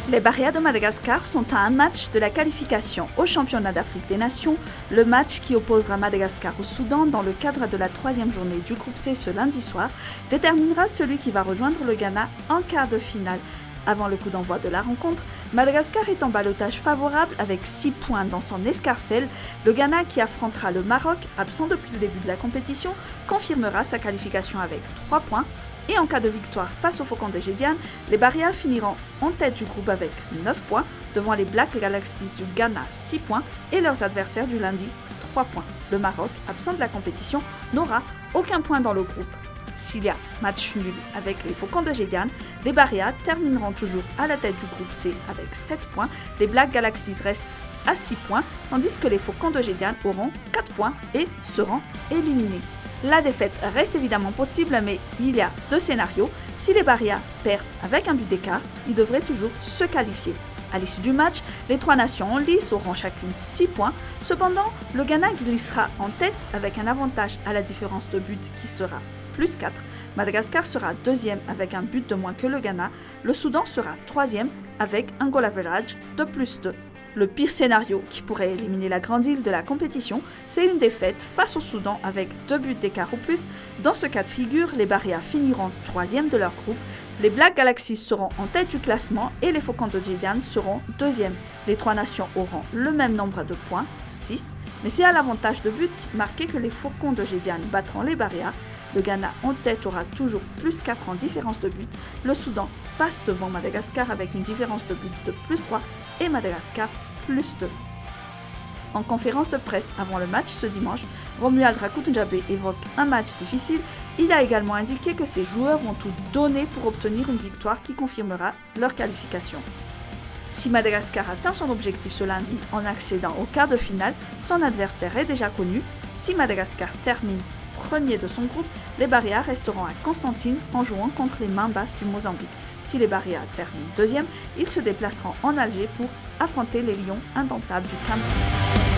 Les Barrias de Madagascar sont à un match de la qualification au championnat d'Afrique des Nations, le match qui opposera Madagascar au Soudan dans le cadre de la 3e journée du groupe C ce lundi soir, déterminera celui qui va rejoindre le Ghana en quart de finale. Avant le coup d'envoi de la rencontre, Madagascar est en ballottage favorable avec 6 points dans son escarcelle. Le Ghana qui affrontera le Maroc, absent depuis le début de la compétition, confirmera sa qualification avec 3 points. Et en cas de victoire face aux Faucons de Gédiane, les Barrias finiront en tête du groupe avec 9 points, devant les Black Galaxies du Ghana 6 points et leurs adversaires du lundi 3 points. Le Maroc, absent de la compétition, n'aura aucun point dans le groupe. S'il y a match nul avec les Faucons de Gédiane, les Barrias termineront toujours à la tête du groupe C avec 7 points, les Black Galaxies restent à 6 points, tandis que les Faucons de Gédiane auront 4 points et seront éliminés. La défaite reste évidemment possible, mais il y a 2 scénarios. Si les Barrias perdent avec un but d'écart, ils devraient toujours se qualifier. À l'issue du match, les 3 nations en lice auront chacune 6 points. Cependant, le Ghana glissera en tête avec un avantage à la différence de but qui sera plus 4. Madagascar sera 2e avec un but de moins que le Ghana. Le Soudan sera 3e avec un goal average de plus 2. Le pire scénario qui pourrait éliminer la grande île de la compétition, c'est une défaite face au Soudan avec 2 buts d'écart ou plus. Dans ce cas de figure, les Barrias finiront 3e de leur groupe, les Black Galaxies seront en tête du classement et les Faucons de Gédiane seront 2e. Les 3 nations auront le même nombre de points, 6, mais c'est à l'avantage de but marqué que les Faucons de Gédiane battront les Barrias. Le Ghana en tête aura toujours plus 4 en différence de but. Le Soudan passe devant Madagascar avec une différence de but de plus 3 et Madagascar plus 2. En conférence de presse avant le match ce dimanche, Romuald Rakoundjabé évoque un match difficile. Il a également indiqué que ses joueurs vont tout donner pour obtenir une victoire qui confirmera leur qualification. Si Madagascar atteint son objectif ce lundi en accédant au quart de finale, son adversaire est déjà connu. Si Madagascar termine premier de son groupe, les Barrias resteront à Constantine en jouant contre les Mambas du Mozambique. Si les Barrias terminent 2e, ils se déplaceront en Alger pour affronter les Lions indomptables du Cameroun.